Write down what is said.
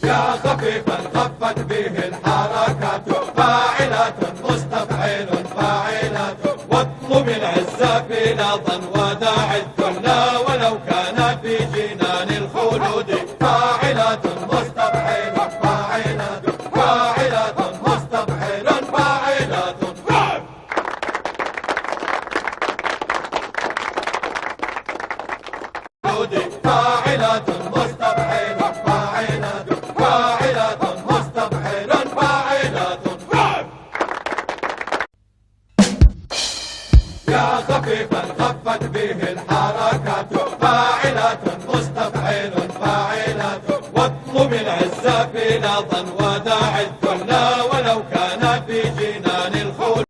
يا خفيفا خفت به الحركات فاعلات مستفعل فاعلات واطلب العز في لظى وداع الذل ولو كان في جنان الخلود فاعلات مستفعل فاعلات فاعلات مستفعل فاعلات فاعلات مستفعل فاعلات فاعلات مستفعل فاعلات يا خفيفا خفت به الحركات فاعلات مستفعل فاعلات واطلب العز في لظى وداع الذل ولو كان